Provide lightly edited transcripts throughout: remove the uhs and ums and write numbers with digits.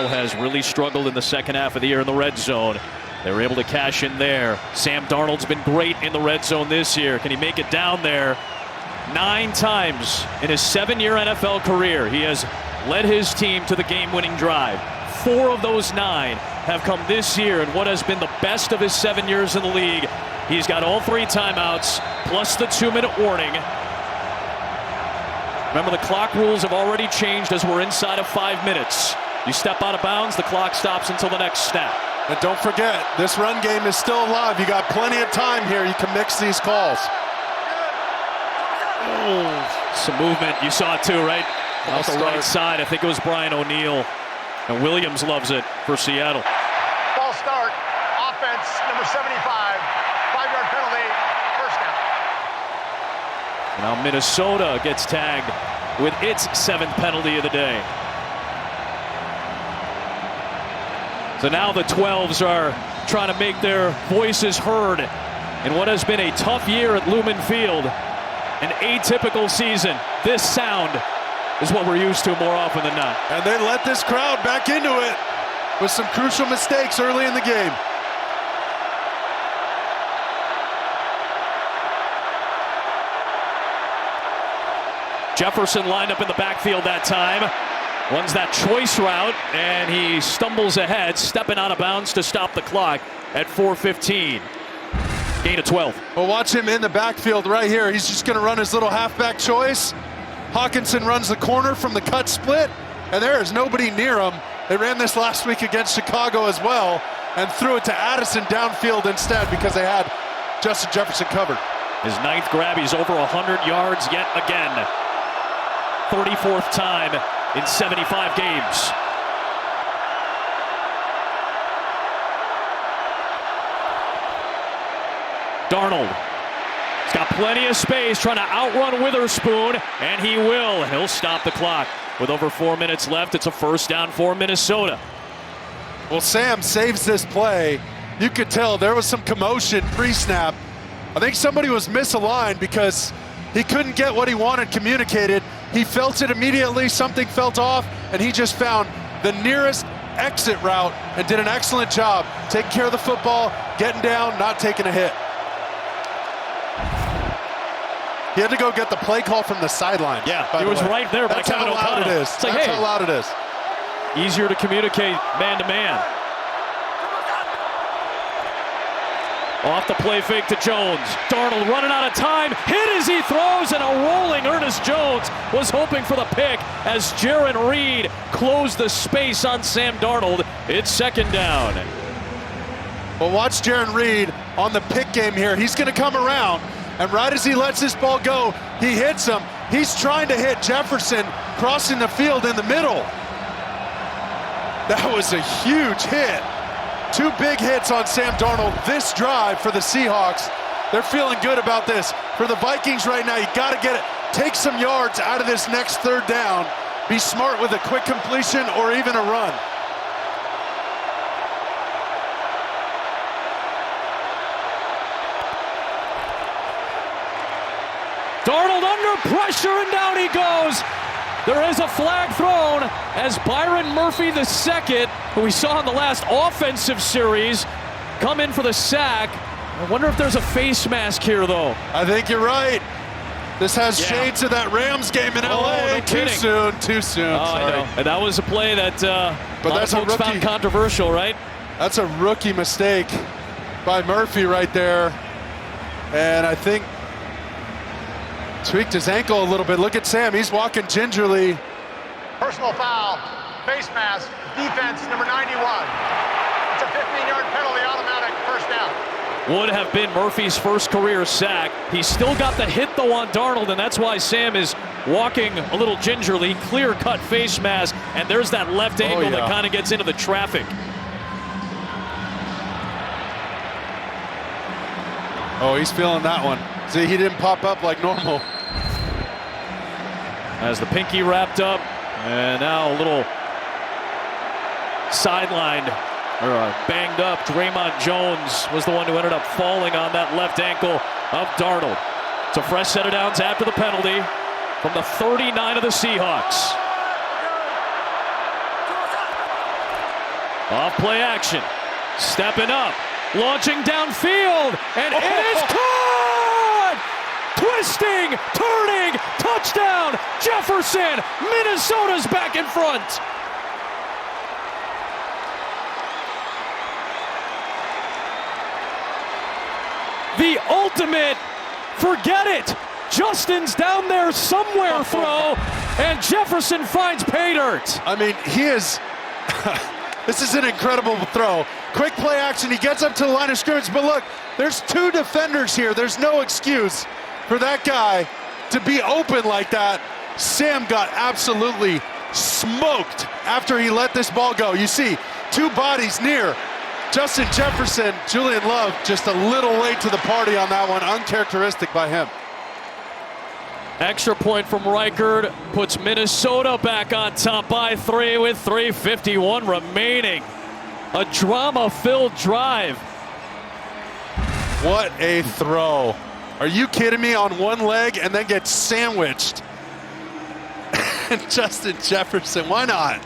Seattle has really struggled in the second half of the year in the red zone. They were able to cash in there. Sam Darnold's been great in the red zone this year. Can he make it down there? 9 times in his 7-year NFL career, he has led his team to the game-winning drive. 4 of those 9 have come this year in what has been the best of his 7 years in the league. He's got all 3 timeouts, plus the 2-minute warning. Remember, the clock rules have already changed as we're inside of 5 minutes. You step out of bounds, the clock stops until the next snap. And don't forget, this run game is still alive. You got plenty of time here. You can mix these calls. Oh, some movement. You saw it too, right? Off the right side. I think it was Brian O'Neill. And Williams loves it for Seattle. False start. Offense, number 75. 5-yard penalty. First down. Now Minnesota gets tagged with its 7th penalty of the day. So now the 12s are trying to make their voices heard in what has been a tough year at Lumen Field. An atypical season. This sound is what we're used to more often than not. And they let this crowd back into it with some crucial mistakes early in the game. Jefferson lined up in the backfield that time. Runs that choice route, and he stumbles ahead, stepping out of bounds to stop the clock at 4:15. Gain of 12. Well, watch him in the backfield right here. He's just going to run his little halfback choice. Hawkinson runs the corner from the cut split, and there is nobody near him. They ran this last week against Chicago as well, and threw it to Addison downfield instead because they had Justin Jefferson covered. His 9th grab, he's over 100 yards yet again. 34th time in 75 games. Darnold. He's got plenty of space, trying to outrun Witherspoon, and he will. He'll stop the clock. With over 4 minutes left, it's a first down for Minnesota. Well, Sam saves this play. You could tell there was some commotion pre-snap. I think somebody was misaligned because he couldn't get what he wanted communicated. He felt it immediately, something felt off, and he just found the nearest exit route and did an excellent job taking care of the football, getting down, not taking a hit. He had to go get the play call from the sideline. Yeah, he was right there by Kevin O'Connell. That's how loud it is. It's like, That's hey, how loud it is. Easier to communicate man-to-man. Off the play fake to Jones. Darnold running out of time. Hit as he throws, and a rolling Ernest Jones was hoping for the pick as Jarran Reed closed the space on Sam Darnold. It's second down. Well, watch Jarran Reed on the pick game here. He's going to come around, and right as he lets this ball go, he hits him. He's trying to hit Jefferson crossing the field in the middle. That was a huge hit. 2 big hits on Sam Darnold this drive for the Seahawks. They're feeling good about this. For the Vikings right now, you got to get it. Take some yards out of this next 3rd down. Be smart with a quick completion or even a run. Darnold under pressure, and down he goes. There is a flag thrown as Byron Murphy II, who we saw in the last offensive series, come in for the sack. I wonder if there's a face mask here, though. I think you're right. This has shades of that Rams game in LA. No kidding. Too soon. Oh, sorry. I know. And that was a play that a lot of folks found controversial, right? That's a rookie mistake by Murphy right there. And I think tweaked his ankle a little bit. Look at Sam, he's walking gingerly. Personal foul, face mask, defense, number 91. It's a 15-yard penalty, automatic, first down. Would have been Murphy's first career sack. He's still got the hit, though, on Darnold, and that's why Sam is walking a little gingerly. Clear-cut face mask, and there's that left ankle that kind of gets into the traffic. Oh, he's feeling that one. See, he didn't pop up like normal. As the pinky wrapped up, and now a little sidelined, or banged up. Draymond Jones was the one who ended up falling on that left ankle of Darnold. It's a fresh set of downs after the penalty from the 39 of the Seahawks. Off play action. Stepping up. Launching downfield. And it is caught! Twisting, turning, touchdown! Jefferson! Minnesota's back in front. The ultimate, forget it. Justin's down there somewhere throw, and Jefferson finds pay dirt. I mean, he is, this is an incredible throw. Quick play action, he gets up to the line of scrimmage, but look, there's two defenders here. There's no excuse for that guy to be open like that. Sam got absolutely smoked after he let this ball go. You see, two bodies near. Justin Jefferson, Julian Love, just a little late to the party on that one. Uncharacteristic by him. Extra point from Reichard puts Minnesota back on top by 3 with 3:51 remaining. A drama-filled drive. What a throw. Are you kidding me? On one leg and then gets sandwiched. Justin Jefferson, why not?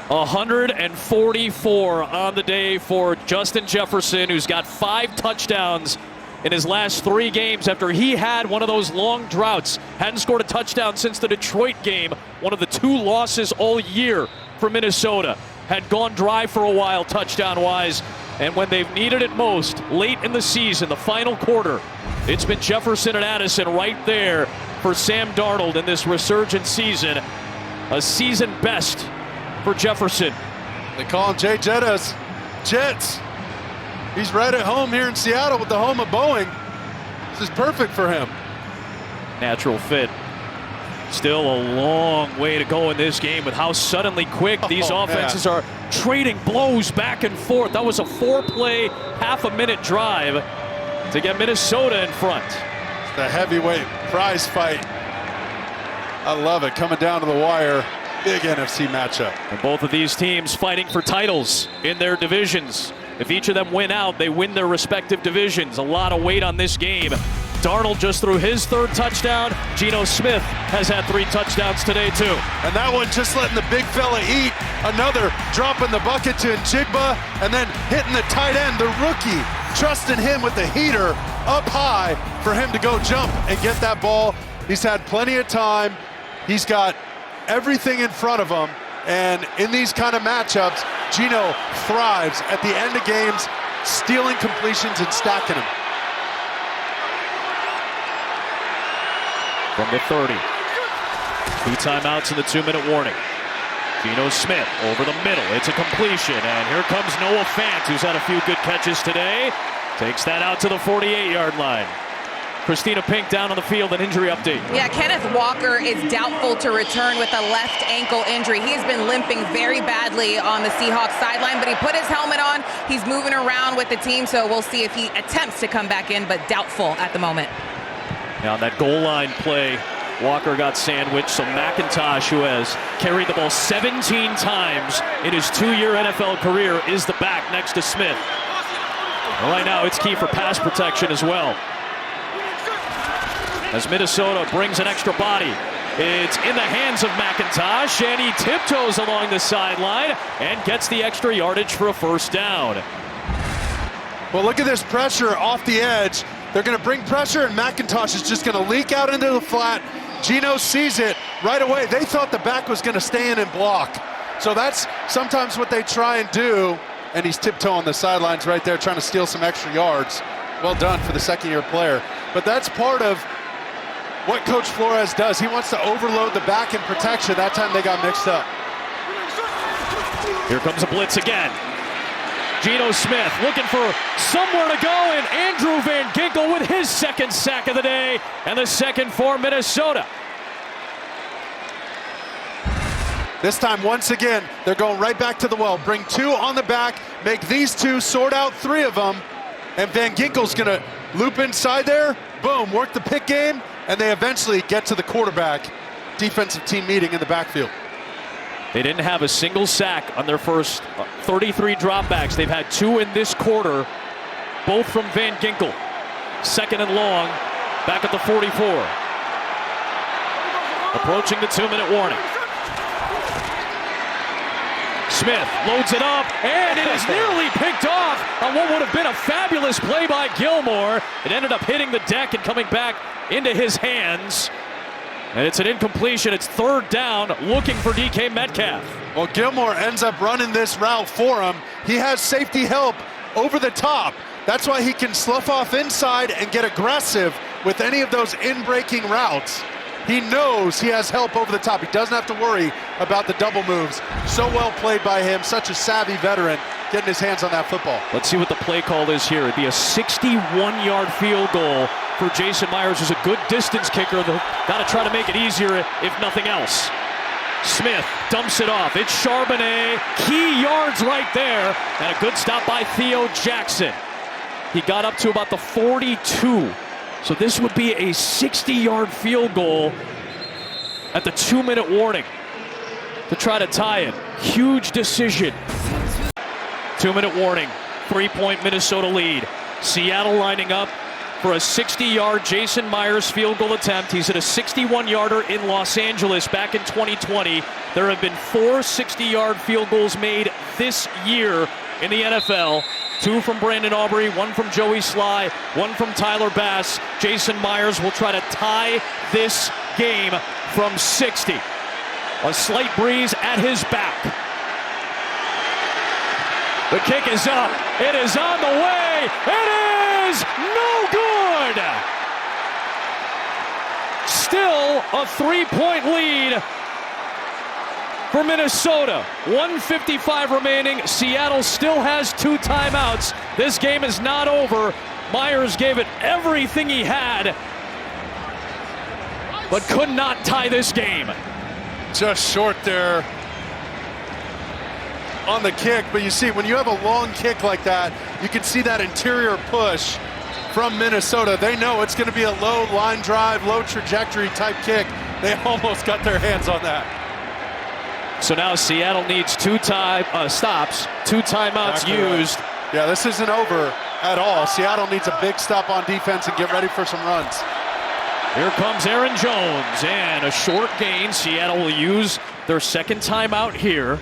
144 on the day for Justin Jefferson, who's got 5 touchdowns in his last 3 games after he had one of those long droughts. Hadn't scored a touchdown since the Detroit game, one of the 2 losses all year for Minnesota. Had gone dry for a while touchdown-wise, and when they've needed it most, late in the season, the final quarter, it's been Jefferson and Addison right there for Sam Darnold in this resurgent season. A season best for Jefferson. They call him Jay Jettas. Jets. He's right at home here in Seattle with the home of Boeing. This is perfect for him. Natural fit. Still a long way to go in this game with how suddenly quick these offenses are trading blows back and forth. That was a 4-play, half-a-minute drive to get Minnesota in front. It's the heavyweight prize fight. I love it, coming down to the wire. Big NFC matchup. And both of these teams fighting for titles in their divisions. If each of them win out, they win their respective divisions. A lot of weight on this game. Darnold just threw his 3rd touchdown. Geno Smith has had 3 touchdowns today, too. And that one just letting the big fella eat. Another dropping the bucket to Njigba, and then hitting the tight end, the rookie, trusting him with the heater up high for him to go jump and get that ball. He's had plenty of time. He's got everything in front of him. And in these kind of matchups, Geno thrives at the end of games, stealing completions and stacking them. From the 30. 2 timeouts in the 2-minute warning. Geno Smith over the middle. It's a completion. And here comes Noah Fant, who's had a few good catches today. Takes that out to the 48-yard line. Christina Pink down on the field, an injury update. Yeah, Kenneth Walker is doubtful to return with a left ankle injury. He has been limping very badly on the Seahawks sideline, but he put his helmet on. He's moving around with the team, so we'll see if he attempts to come back in, but doubtful at the moment. Now that goal line play, Walker got sandwiched, so McIntosh, who has carried the ball 17 times in his 2-year NFL career, is the back next to Smith. And right now it's key for pass protection as well. As Minnesota brings an extra body, it's in the hands of McIntosh, and he tiptoes along the sideline and gets the extra yardage for a 1st down. Well, look at this pressure off the edge. They're going to bring pressure, and McIntosh is just going to leak out into the flat. Geno sees it right away. They thought the back was going to stay in and block. So that's sometimes what they try and do, and he's tiptoeing the sidelines right there, trying to steal some extra yards. Well done for the 2nd-year player. But that's part of what Coach Flores does. He wants to overload the back in protection. That time they got mixed up. Here comes a blitz again. Geno Smith looking for somewhere to go, and Andrew Van Ginkel with his 2nd sack of the day, and the 2nd for Minnesota. This time, once again, they're going right back to the well. Bring 2 on the back, make these 2, sort out 3 of them, and Van Ginkel's going to loop inside there, boom, work the pick game, and they eventually get to the quarterback. Defensive team meeting in the backfield. They didn't have a single sack on their first 33 dropbacks. They've had 2 in this quarter, both from Van Ginkel. 2nd and long, back at the 44. Approaching the 2-minute warning. Smith loads it up, and it is nearly picked off on what would have been a fabulous play by Gilmore. It ended up hitting the deck and coming back into his hands. And it's an incompletion. It's third down, looking for DK Metcalf. Well, Gilmore ends up running this route for him. He has safety help over the top. That's why he can slough off inside and get aggressive with any of those in-breaking routes. He knows he has help over the top. He doesn't have to worry about the double moves. So well played by him, such a savvy veteran getting his hands on that football. Let's see what the play call is here. It'd be a 61-yard field goal for Jason Myers, who's a good distance kicker. They've got to try to make it easier if nothing else. Smith dumps it off. It's Charbonnet. Key yards right there. And a good stop by Theo Jackson. He got up to about the 42. So this would be a 60-yard field goal at the 2-minute warning to try to tie it. Huge decision. 2-minute warning. 3-point Minnesota lead. Seattle lining up for a 60-yard Jason Myers field goal attempt. He's at a 61-yarder in Los Angeles back in 2020. There have been 4 60-yard field goals made this year in the NFL. 2 from Brandon Aubrey, 1 from Joey Sly, 1 from Tyler Bass. Jason Myers will try to tie this game from 60. A slight breeze at his back. The kick is up. It is on the way. It is no good. Still a 3-point lead for Minnesota. 1:55 remaining. Seattle still has 2 timeouts. This game is not over. Myers gave it everything he had, but could not tie this game. Just short there on the kick, but you see, when you have a long kick like that, you can see that interior push from Minnesota. They know it's going to be a low line drive, low trajectory type kick. They almost got their hands on that. So now Seattle needs 2 stops, 2 timeouts Exactly used. Right. Yeah, this isn't over at all. Seattle needs a big stop on defense and get ready for some runs. Here comes Aaron Jones, and a short gain. Seattle will use their second timeout here.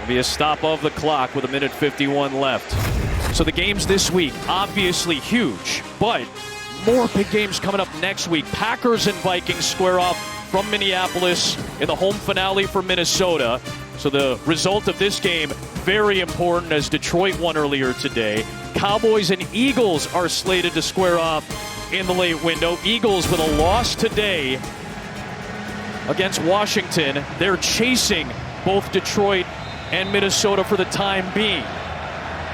Will be a stop of the clock with 1:51 left. So the games this week, obviously huge, but more big games coming up next week. Packers and Vikings square off from Minneapolis in the home finale for Minnesota. So the result of this game, very important, as Detroit won earlier today. Cowboys and Eagles are slated to square off in the late window. Eagles with a loss today against Washington. They're chasing both Detroit and Minnesota for the time being.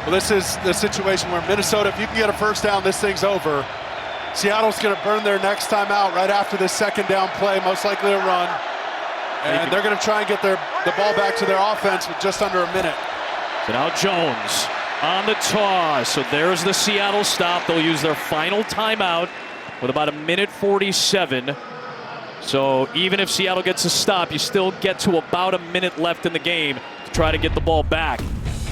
Well, this is the situation where Minnesota, if you can get a first down, this thing's over. Seattle's going to burn their next time out right after this second down play, most likely a run. And they're going to try and get the ball back to their offense with just under a minute. So now Jones on the toss. So there's the Seattle stop. They'll use their final timeout with about 1:47. So even if Seattle gets a stop, you still get to about a minute left in the game to try to get the ball back.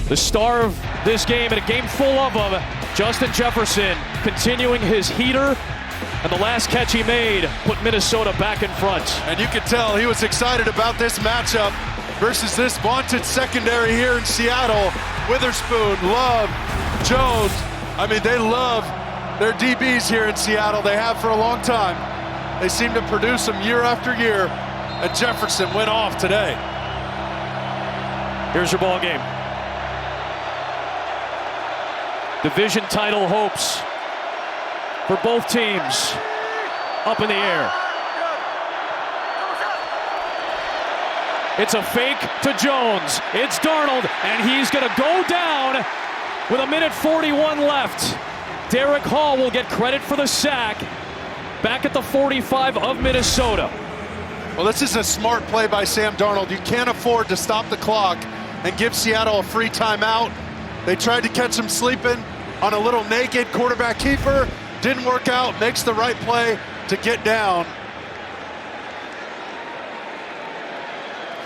The star of this game, and a game full of them, Justin Jefferson, continuing his heater. And the last catch he made put Minnesota back in front. And you could tell he was excited about this matchup versus this vaunted secondary here in Seattle. Witherspoon, Love, Jones. I mean, they love their DBs here in Seattle. They have for a long time. They seem to produce them year after year. And Jefferson went off today. Here's your ball game. Division title hopes for both teams up in the air. It's a fake to Jones. It's Darnold, and he's going to go down with 1:41 left. Derek Hall will get credit for the sack back at the 45 of Minnesota. Well, this is a smart play by Sam Darnold. You can't afford to stop the clock and give Seattle a free timeout. They tried to catch him sleeping on a little naked quarterback keeper. Didn't work out. Makes the right play to get down.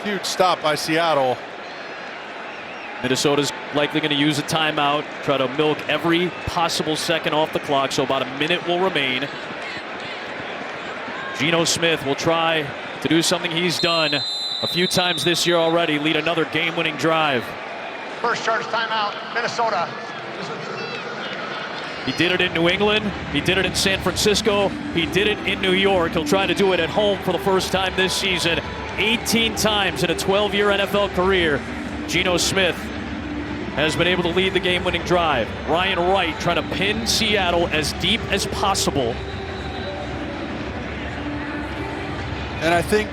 Huge stop by Seattle. Minnesota's likely going to use a timeout, try to milk every possible second off the clock, so about a minute will remain. Geno Smith will try to do something he's done a few times this year already, lead another game-winning drive. First charge timeout, Minnesota. He did it in New England. He did it in San Francisco. He did it in New York. He'll try to do it at home for the first time this season. 18 times in a 12-year NFL career, Geno Smith has been able to lead the game-winning drive. Ryan Wright trying to pin Seattle as deep as possible. And I think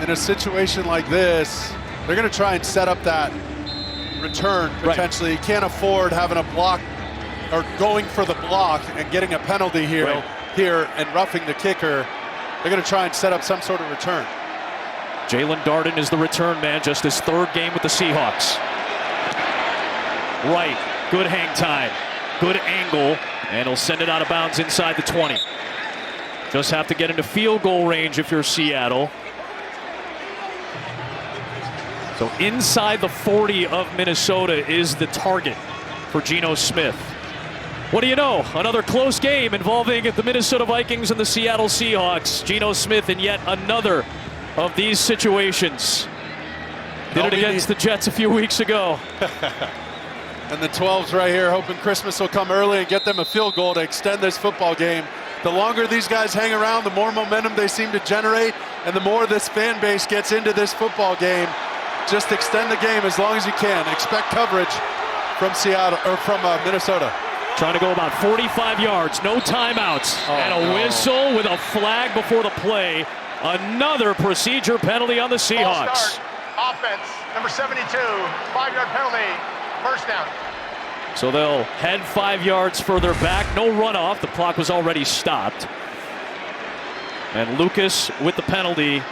in a situation like this, they're going to try and set up that return potentially. Right. You can't afford having a block or going for the block and getting a penalty here, and roughing the kicker. They're going to try and set up some sort of return. Jalen Darden is the return man, just his third game with the Seahawks. Right, good hang time, good angle, and he'll send it out of bounds inside the 20. Just have to get into field goal range if you're Seattle. So inside the 40 of Minnesota is the target for Geno Smith. What do you know? Another close game involving the Minnesota Vikings and the Seattle Seahawks. Geno Smith in yet another of these situations. Did it against the Jets a few weeks ago. And the 12's right here, hoping Christmas will come early and get them a field goal to extend this football game. The longer these guys hang around, the more momentum they seem to generate, and the more this fan base gets into this football game. Just extend the game as long as you can. Expect coverage from Seattle or from Minnesota. Trying to go about 45 yards, no timeouts, and a whistle with a flag before the play. Another procedure penalty on the Seahawks. Offense, number 72, 5-yard penalty, first down. So they'll head 5 yards further back. No runoff. The clock was already stopped. And Lucas with the penalty.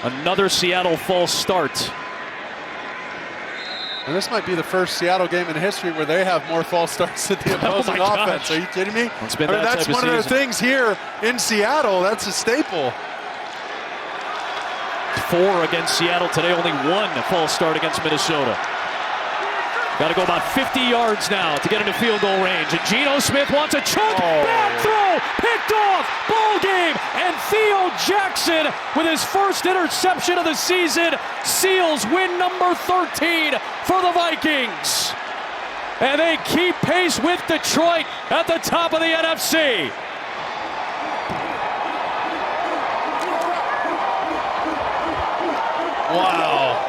Another Seattle false start. And this might be the first Seattle game in history where they have more false starts than the opposing offense. Are you kidding me? That's one of the things here in Seattle. That's a staple. 4 against Seattle today. Only 1 false start against Minnesota. Got to go about 50 yards now to get into field goal range. And Geno Smith wants a choke. Bad throw. Picked off. Ball game. And Theo Jackson, with his first interception of the season, seals win number 13 for the Vikings. And they keep pace with Detroit at the top of the NFC. Wow.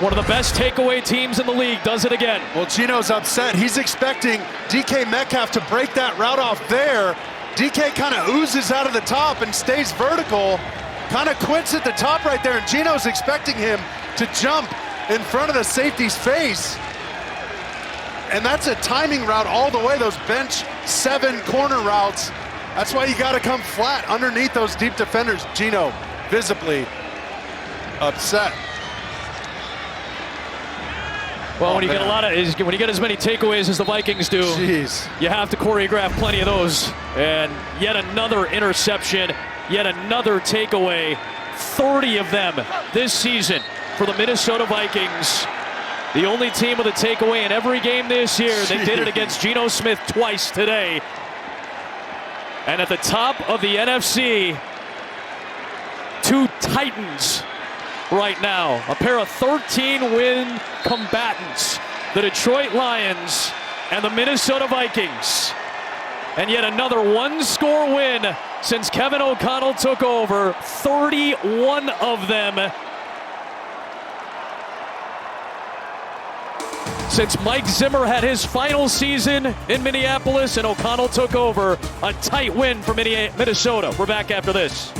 One of the best takeaway teams in the league does it again. Well, Geno's upset. He's expecting DK Metcalf to break that route off there. DK kind of oozes out of the top and stays vertical. Kind of quits at the top right there, and Geno's expecting him to jump in front of the safety's face. And that's a timing route all the way, those bench 7 corner routes. That's why you got to come flat underneath those deep defenders. Geno visibly upset. Well, when you get as many takeaways as the Vikings do, you have to choreograph plenty of those. And yet another interception, yet another takeaway. 30 of them this season for the Minnesota Vikings. The only team with a takeaway in every game this year. They did it against Geno Smith twice today. And at the top of the NFC, 2 Titans right now. A pair of 13-win combatants. The Detroit Lions and the Minnesota Vikings. And yet another 1-score win since Kevin O'Connell took over. 31 of them since Mike Zimmer had his final season in Minneapolis and O'Connell took over. A tight win for Minnesota. We're back after this.